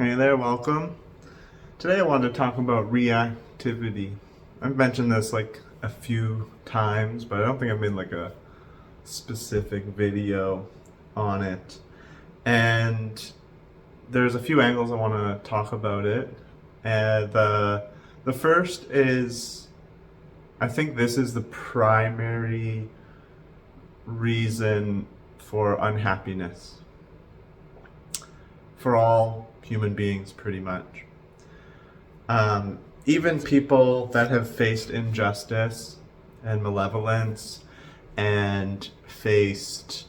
Hey there, welcome. Today I wanted to talk about reactivity. I've mentioned this like a few times, but I don't think I've made like a specific video on it. And there's a few angles I want to talk about it. And the first is I think this is the primary reason for unhappiness for all human beings, pretty much. Even people that have faced injustice and malevolence and faced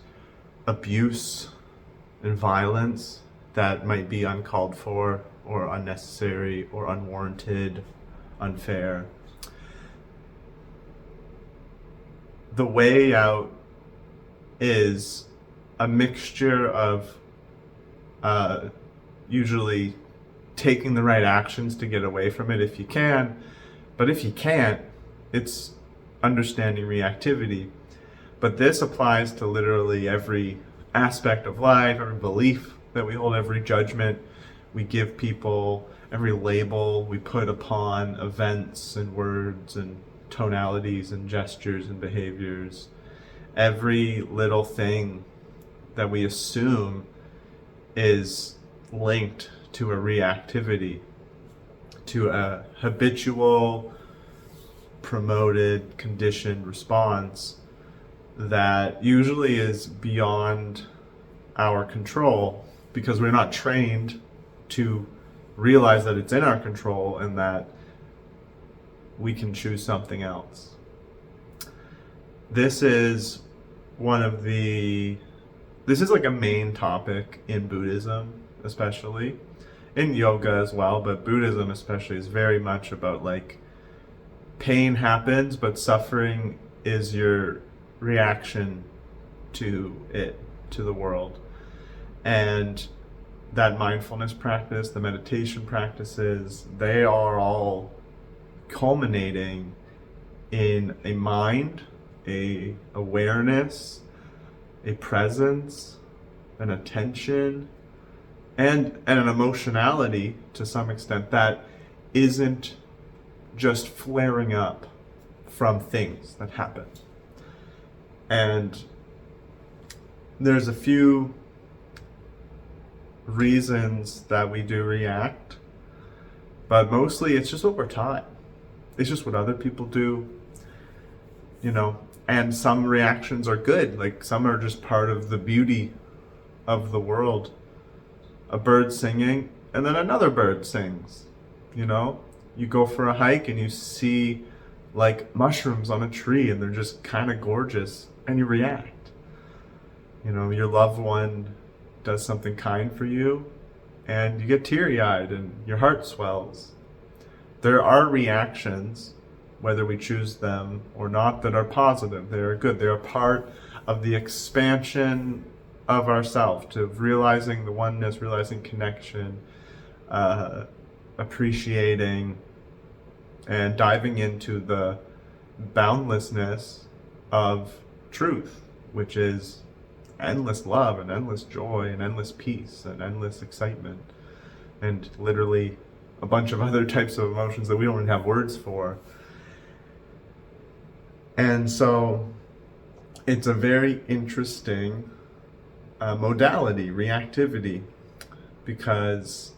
abuse and violence that might be uncalled for or unnecessary or unwarranted, unfair. The way out is a mixture of usually taking the right actions to get away from it if you can, but if you can't, it's understanding reactivity. But this applies to literally every aspect of life, every belief that we hold, every judgment we give people, every label we put upon events and words and tonalities and gestures and behaviors, every little thing that we assume is linked to a reactivity, to a habitual, promoted, conditioned response that usually is beyond our control because we're not trained to realize that it's in our control and that we can choose something else. This is like a main topic in Buddhism, especially in yoga as well, but Buddhism especially is very much about like pain happens, but suffering is your reaction to it, to the world. And that mindfulness practice, the meditation practices, they are all culminating in a mind, a awareness, a presence, an attention, and an emotionality to some extent that isn't just flaring up from things that happen. And there's a few reasons that we do react, but mostly it's just what we're taught. It's just what other people do, and some reactions are good, like some are just part of the beauty of the world. A bird singing, and then another bird sings. You go for a hike and you see like mushrooms on a tree and they're just kind of gorgeous and you react. Your loved one does something kind for you and you get teary-eyed and your heart swells. There are reactions, whether we choose them or not, that are positive. They are good. They are part of the expansion of ourself, to realizing the oneness, realizing connection, appreciating and diving into the boundlessness of truth, which is endless love and endless joy and endless peace and endless excitement and literally a bunch of other types of emotions that we don't even have words for. And so it's a very interesting modality, reactivity, because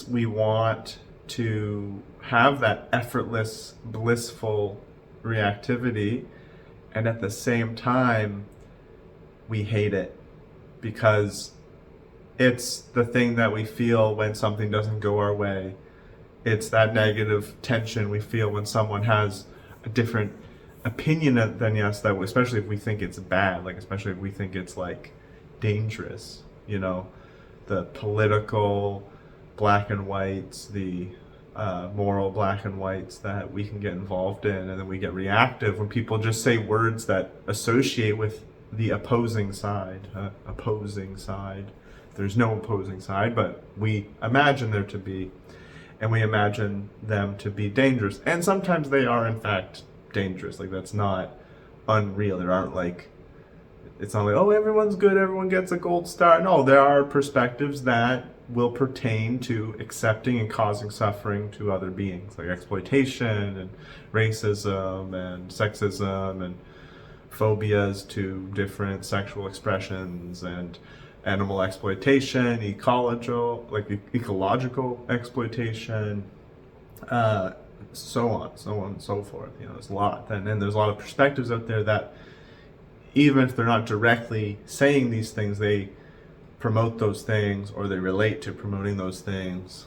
we want to have that effortless, blissful reactivity, and at the same time we hate it because it's the thing that we feel when something doesn't go our way. It's that negative tension we feel when someone has a different opinion than us, that especially if we think it's bad, like especially if we think it's like dangerous, the political black and whites, the moral black and whites that we can get involved in, and then we get reactive when people just say words that associate with the opposing side. There's no opposing side, but we imagine there to be, and we imagine them to be dangerous, and sometimes they are in fact dangerous. Like, that's not unreal. It's not like, oh, everyone's good, everyone gets a gold star. No, there are perspectives that will pertain to accepting and causing suffering to other beings, like exploitation and racism and sexism and phobias to different sexual expressions and animal exploitation, ecological exploitation, so on and so forth. There's a lot, and then there's a lot of perspectives out there that, even if they're not directly saying these things, they promote those things, or they relate to promoting those things.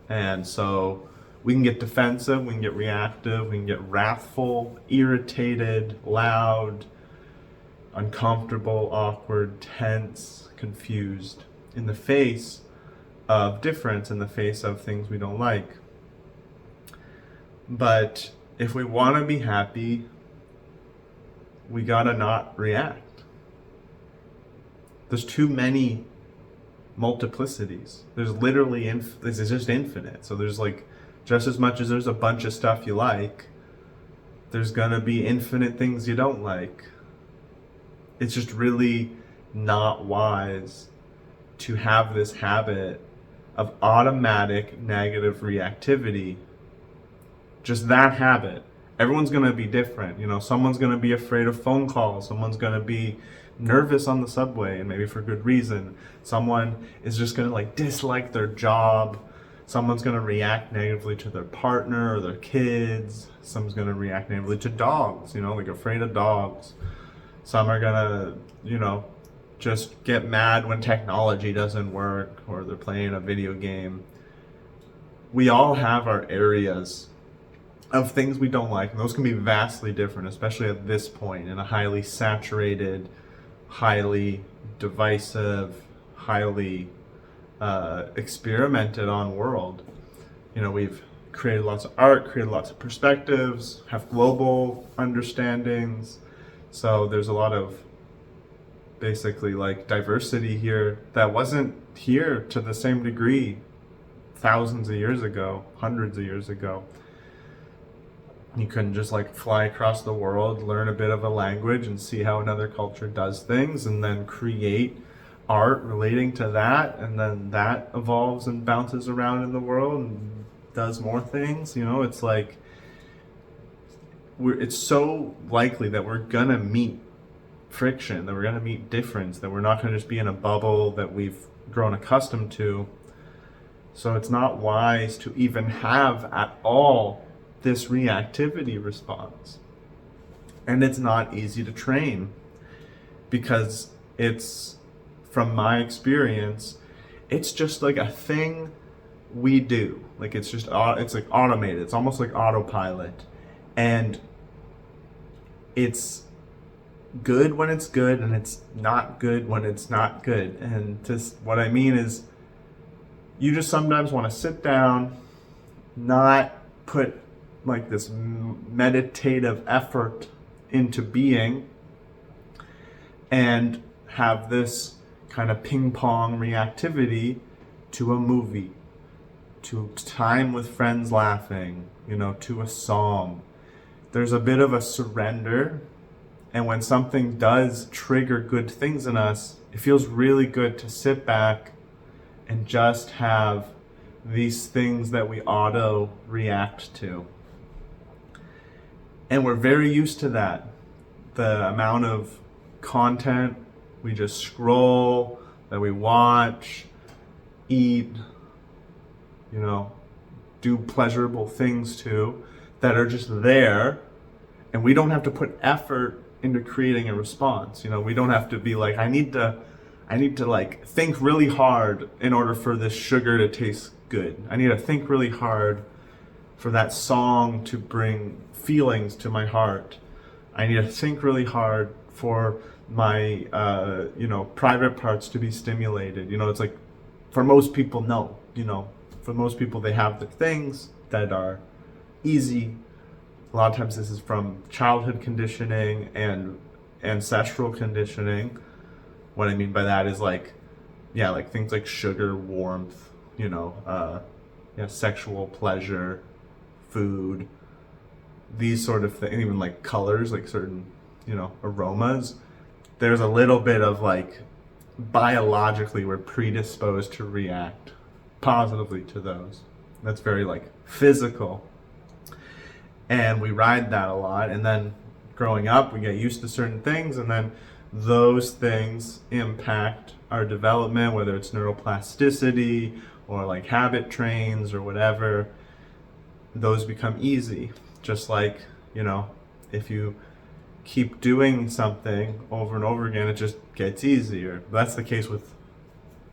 And so we can get defensive, we can get reactive, we can get wrathful, irritated, loud, uncomfortable, awkward, tense, confused in the face of difference, in the face of things we don't like. But if we want to be happy, we gotta not react. There's too many multiplicities. There's literally this is just infinite. So there's like, just as much as there's a bunch of stuff you like, there's gonna be infinite things you don't like. It's just really not wise to have this habit of automatic negative reactivity. Just that habit. Everyone's going to be different. Someone's going to be afraid of phone calls. Someone's going to be nervous on the subway, and maybe for good reason. Someone is just going to dislike their job. Someone's going to react negatively to their partner or their kids. Someone's going to react negatively to dogs, afraid of dogs. Some are going to, just get mad when technology doesn't work, or they're playing a video game. We all have our areas of things we don't like, and those can be vastly different, especially at this point in a highly saturated, highly divisive, highly experimented on world. We've created lots of art, created lots of perspectives, have global understandings. So there's a lot of basically diversity here that wasn't here to the same degree thousands of years ago, hundreds of years ago. You couldn't just fly across the world, learn a bit of a language, and see how another culture does things, and then create art relating to that, and then that evolves and bounces around in the world and does more things. It's so likely that we're gonna meet friction, that we're gonna meet difference, that we're not gonna just be in a bubble that we've grown accustomed to. So it's not wise to even have at all this reactivity response. And it's not easy to train, because it's, from my experience, it's just a thing we do. It's automated. It's almost like autopilot. And it's good when it's good, and it's not good when it's not good. And what I mean is, you just sometimes want to sit down, not put this meditative effort into being, and have this kind of ping pong reactivity to a movie, to time with friends laughing, to a song. There's a bit of a surrender, and when something does trigger good things in us, it feels really good to sit back and just have these things that we auto react to. And we're very used to that. The amount of content we just scroll, that we watch, eat, do pleasurable things to, that are just there, and we don't have to put effort into creating a response. We don't have to be I need to think really hard in order for this sugar to taste good. I need to think really hard for that song to bring feelings to my heart. I need to think really hard for my private parts to be stimulated. It's for most people, no. For most people, they have the things that are easy. A lot of times this is from childhood conditioning and ancestral conditioning. What I mean by that is things like sugar, warmth, sexual pleasure, food, these sort of things, even colors, certain, aromas. There's a little bit of biologically we're predisposed to react positively to those. That's very like physical. And we ride that a lot. And then growing up, we get used to certain things, and then those things impact our development, whether it's neuroplasticity or like habit trains or whatever. Those become easy. Just like, if you keep doing something over and over again, it just gets easier. That's the case with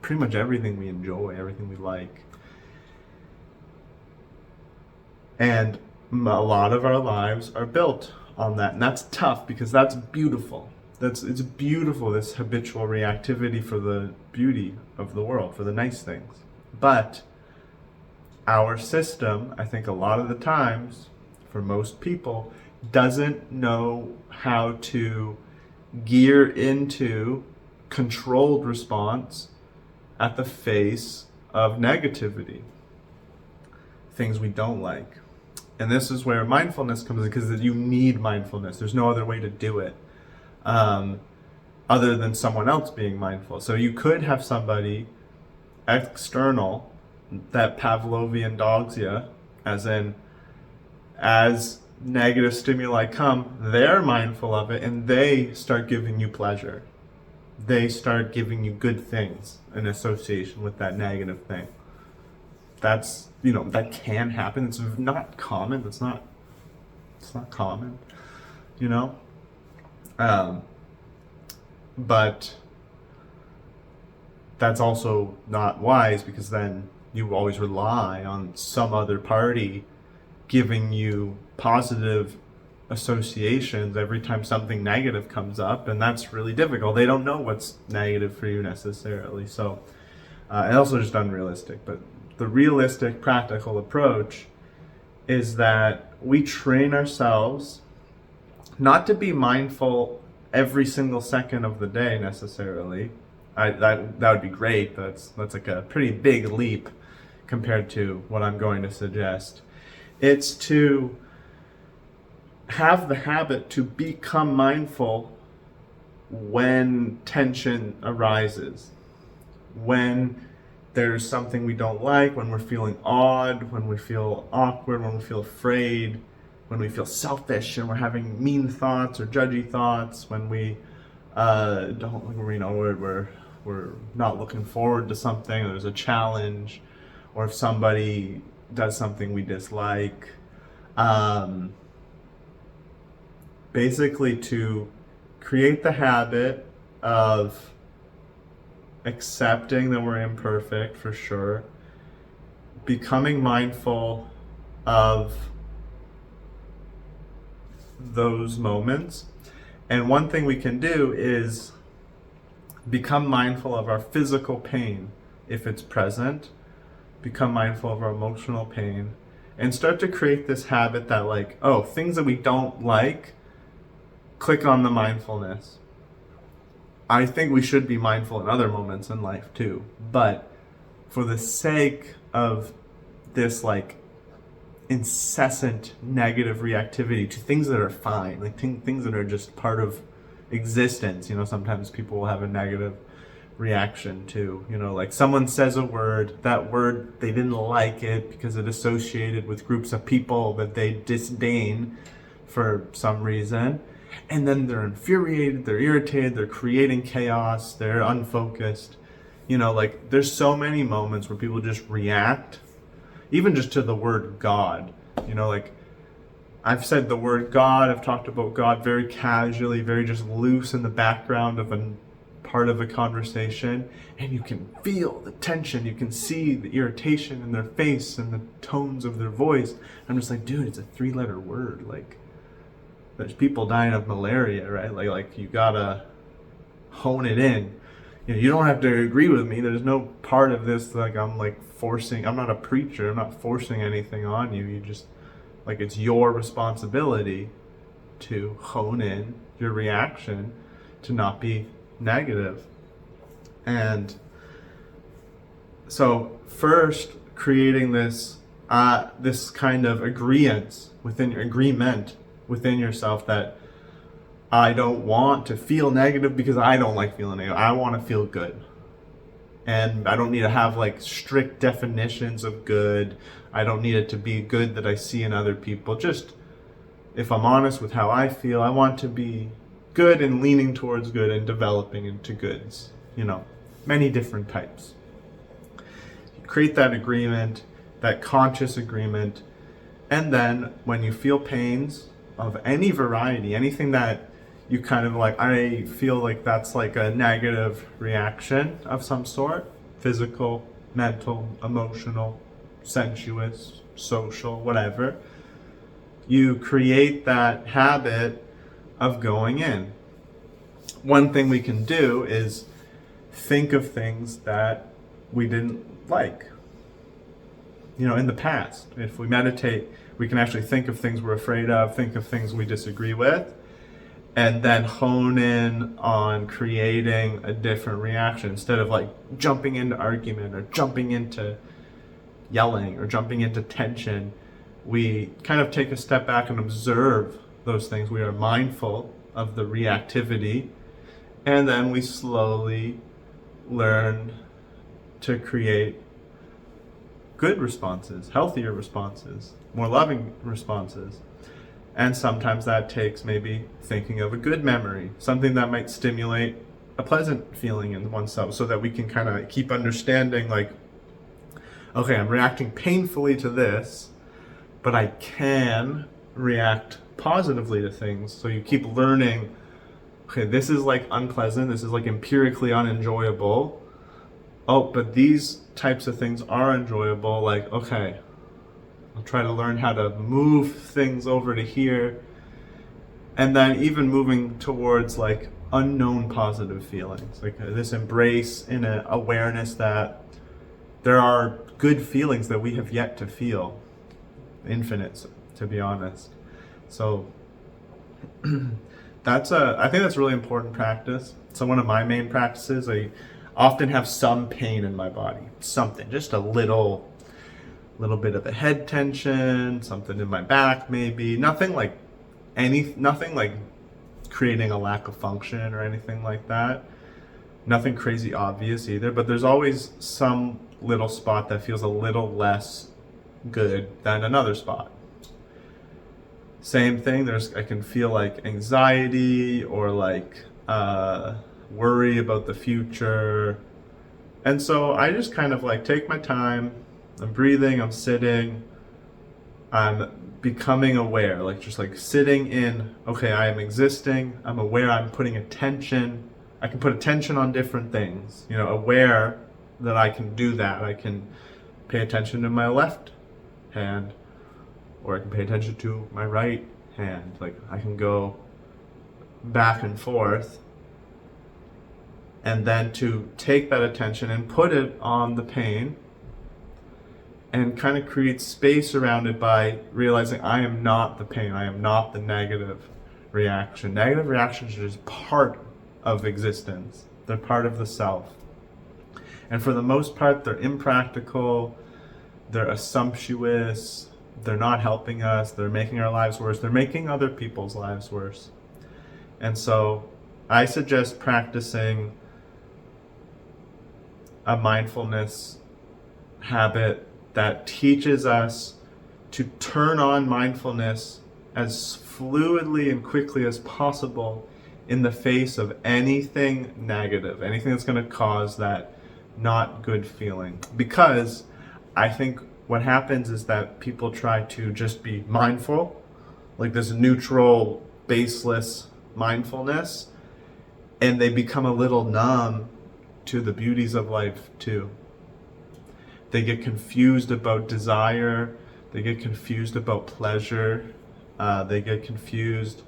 pretty much everything we enjoy, everything we like. And a lot of our lives are built on that. And that's tough because that's beautiful. It's beautiful, this habitual reactivity for the beauty of the world, for the nice things. But our system, I think a lot of the times, for most people, doesn't know how to gear into controlled response at the face of negativity, things we don't like. And this is where mindfulness comes in, because you need mindfulness. There's no other way to do it other than someone else being mindful. So you could have somebody external that Pavlovian dogs you, as negative stimuli come, they're mindful of it and they start giving you pleasure. They start giving you good things in association with that negative thing. That's, that can happen. It's not common. It's not common, but that's also not wise, because then you always rely on some other party giving you positive associations every time something negative comes up, and that's really difficult. They don't know what's negative for you necessarily, so and also just unrealistic. But the realistic, practical approach is that we train ourselves not to be mindful every single second of the day necessarily. That would be great. That's like a pretty big leap compared to what I'm going to suggest. It's to have the habit to become mindful when tension arises, when there's something we don't like, when we're feeling odd, when we feel awkward, when we feel afraid, when we feel selfish and we're having mean thoughts or judgy thoughts, when we we're not looking forward to something, or there's a challenge, or if somebody does something we dislike. Basically to create the habit of accepting that we're imperfect, for sure, becoming mindful of those moments. And one thing we can do is become mindful of our physical pain if it's present, become mindful of our emotional pain, and start to create this habit that, like, things that we don't like, click on the mindfulness. I think we should be mindful in other moments in life too, but for the sake of this like incessant negative reactivity to things that are fine, like things that are just part of existence. Sometimes people will have a negative reaction to, like someone says a word, that word, they didn't like it because it associated with groups of people that they disdain for some reason. And then they're infuriated, they're irritated, they're creating chaos, they're unfocused. Like there's so many moments where people just react, even just to the word God. Like I've said the word God, I've talked about God very casually, very just loose in the background of a part of a conversation, and you can feel the tension, you can see the irritation in their face and the tones of their voice. I'm just like, dude, it's a 3-letter word. Like, there's people dying of malaria, right? Like you gotta hone it in. You don't have to agree with me. There's no part of this like I'm like forcing. I'm not a preacher. I'm not forcing anything on you. You just, like, it's your responsibility to hone in your reaction to not be negative. And so first, creating this kind of agreement within yourself that I don't want to feel negative because I don't like feeling negative. I want to feel good. And I don't need to have like strict definitions of good. I don't need it to be good that I see in other people. Just if I'm honest with how I feel, I want to be good and leaning towards good and developing into goods. Many different types. You create that agreement, that conscious agreement, and then when you feel pains of any variety, anything that you kind of like, I feel like that's like a negative reaction of some sort, physical, mental, emotional, sensuous, social, whatever, you create that habit of going in. One thing we can do is think of things that we didn't like. In the past, if we meditate, we can actually think of things we're afraid of, think of things we disagree with, and then hone in on creating a different reaction instead of like jumping into argument or jumping into yelling or jumping into tension. We kind of take a step back and observe those things. We are mindful of the reactivity, and then we slowly learn to create good responses, healthier responses, more loving responses. And sometimes that takes maybe thinking of a good memory, something that might stimulate a pleasant feeling in oneself, so that we can kind of keep understanding like, okay, I'm reacting painfully to this, but I can react positively to things. So you keep learning, okay, this is like unpleasant, this is like empirically unenjoyable. Oh, but these types of things are enjoyable. Like, okay, I'll try to learn how to move things over to here. And then even moving towards like unknown positive feelings, like this embrace in an awareness that there are good feelings that we have yet to feel. Infinite, to be honest. So I think that's a really important practice. So one of my main practices, I often have some pain in my body, something, just a little bit of a head tension, something in my back maybe, nothing like creating a lack of function or anything like that. Nothing crazy obvious either, but there's always some little spot that feels a little less good than another spot. Same thing, I can feel like anxiety or like worry about the future. And so I just kind of like take my time, I'm breathing, I'm sitting, I'm becoming aware, like just like sitting in, okay, I am existing, I'm aware, I'm putting attention, I can put attention on different things, aware that I can do that. I can pay attention to my left hand, or I can pay attention to my right hand. Like I can go back and forth, and then to take that attention and put it on the pain and kind of create space around it by realizing I am not the pain, I am not the negative reaction. Negative reactions are just part of existence. They're part of the self. And for the most part, they're impractical, they're assumptuous, they're not helping us, they're making our lives worse, they're making other people's lives worse. And so I suggest practicing a mindfulness habit that teaches us to turn on mindfulness as fluidly and quickly as possible in the face of anything negative, anything that's going to cause that not good feeling. Because I think what happens is that people try to just be mindful, like this neutral, baseless mindfulness, and they become a little numb to the beauties of life too. They get confused about desire, they get confused about pleasure, they get confused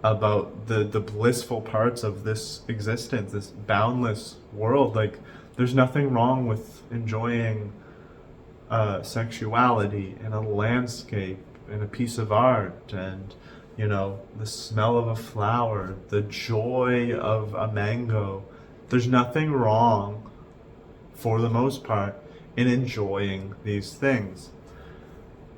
about the blissful parts of this existence, this boundless world. Like, there's nothing wrong with enjoying sexuality and a landscape and a piece of art and, the smell of a flower, the joy of a mango. There's nothing wrong, for the most part, in enjoying these things,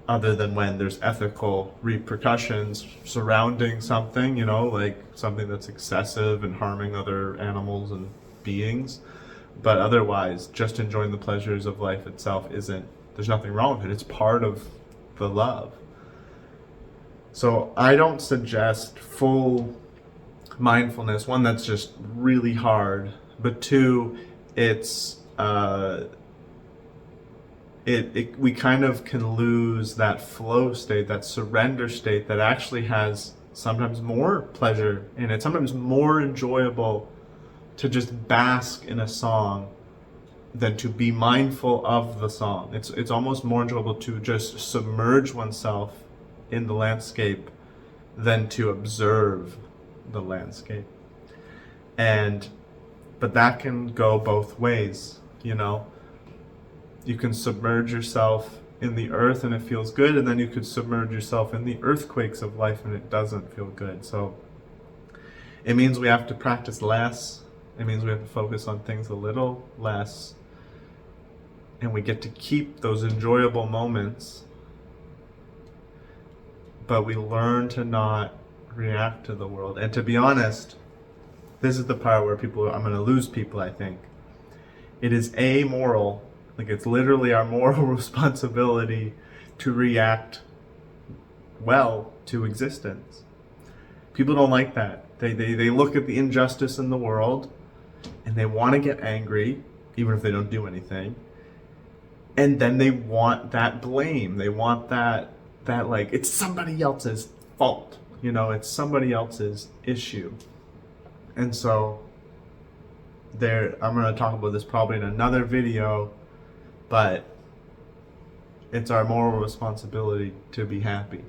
other than when there's ethical repercussions surrounding something, like something that's excessive and harming other animals and beings. But otherwise, just enjoying the pleasures of life itself isn't, there's nothing wrong with it. It's part of the love. So I don't suggest full mindfulness. One, that's just really hard. But two, it's we kind of can lose that flow state, that surrender state that actually has sometimes more pleasure in it, sometimes more enjoyable to just bask in a song than to be mindful of the song. It's almost more enjoyable to just submerge oneself in the landscape than to observe the landscape. But that can go both ways, you know. You can submerge yourself in the earth and it feels good, and then you could submerge yourself in the earthquakes of life and it doesn't feel good. So it means we have to practice less. It means we have to focus on things a little less. And we get to keep those enjoyable moments, but we learn to not react to the world. And to be honest, this is the part where I'm going to lose people, I think. It is amoral. Like, it's literally our moral responsibility to react well to existence. People don't like that. They look at the injustice in the world and they want to get angry, even if they don't do anything. And then they want that blame. They want that like, it's somebody else's fault. You know, it's somebody else's issue. And so I'm going to talk about this probably in another video, but it's our moral responsibility to be happy.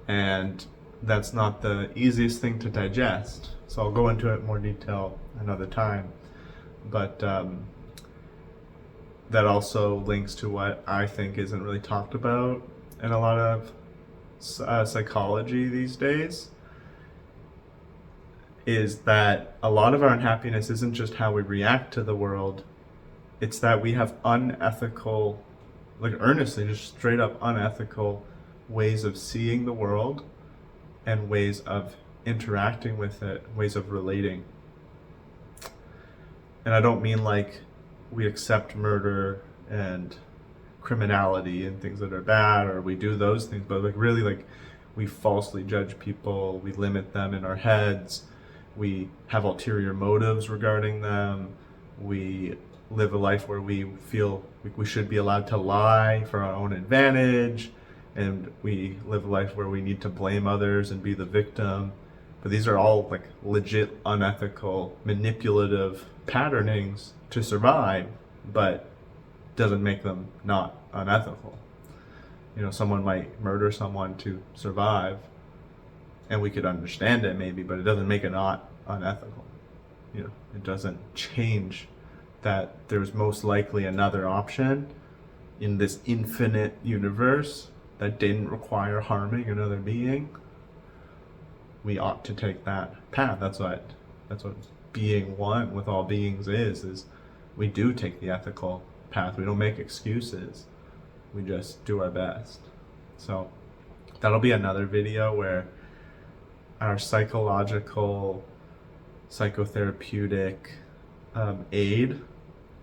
And that's not the easiest thing to digest. So I'll go into it in more detail another time. But that also links to what I think isn't really talked about in a lot of psychology these days, is that a lot of our unhappiness isn't just how we react to the world, it's that we have unethical, like earnestly, just straight up unethical ways of seeing the world and ways of interacting with it, ways of relating. And I don't mean like we accept murder and criminality and things that are bad, or we do those things, but like really, like, we falsely judge people, we limit them in our heads, we have ulterior motives regarding them, we live a life where we feel like we should be allowed to lie for our own advantage, and we live a life where we need to blame others and be the victim. But these are all like legit unethical, manipulative patternings to survive, but doesn't make them not unethical. You know, someone might murder someone to survive, and we could understand it maybe, but it doesn't make it not unethical. You know, it doesn't change that there's most likely another option in this infinite universe that didn't require harming another being. We ought to take that path. That's what being one with all beings is we do take the ethical path. We don't make excuses. We just do our best. So that'll be another video where our psychological, psychotherapeutic aid,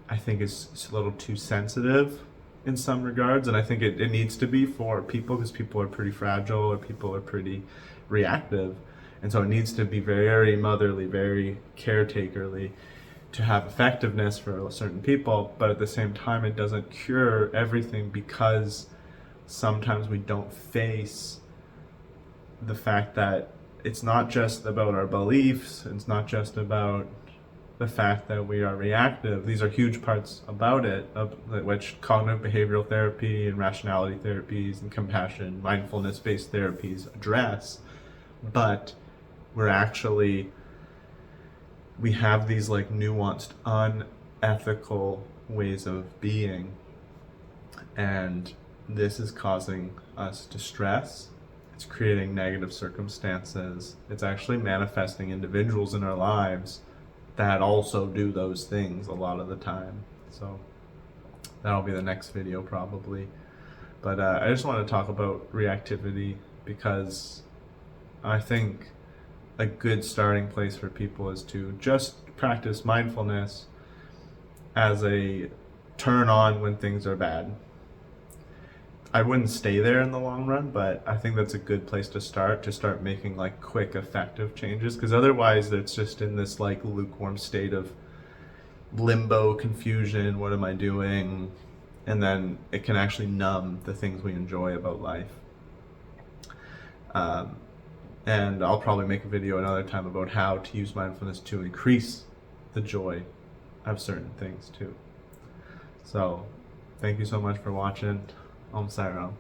I think, is a little too sensitive in some regards, and I think it needs to be for people, because people are pretty fragile, or people are pretty reactive, and so it needs to be very motherly, very caretakerly to have effectiveness for certain people. But at the same time, it doesn't cure everything, because sometimes we don't face the fact that it's not just about our beliefs, it's not just about the fact that we are reactive. These are huge parts about it, which cognitive behavioral therapy and rationality therapies and compassion, mindfulness-based therapies address. But we have these like nuanced, unethical ways of being, and this is causing us distress. It's creating negative circumstances. It's actually manifesting individuals in our lives that also do those things a lot of the time. So that'll be the next video probably. But I just want to talk about reactivity, because I think a good starting place for people is to just practice mindfulness as a turn on when things are bad. I wouldn't stay there in the long run, but I think that's a good place to start making like quick, effective changes. Because otherwise, it's just in this like lukewarm state of limbo, confusion. What am I doing? And then it can actually numb the things we enjoy about life. And I'll probably make a video another time about how to use mindfulness to increase the joy of certain things too. So, thank you so much for watching. Om Sai Ram.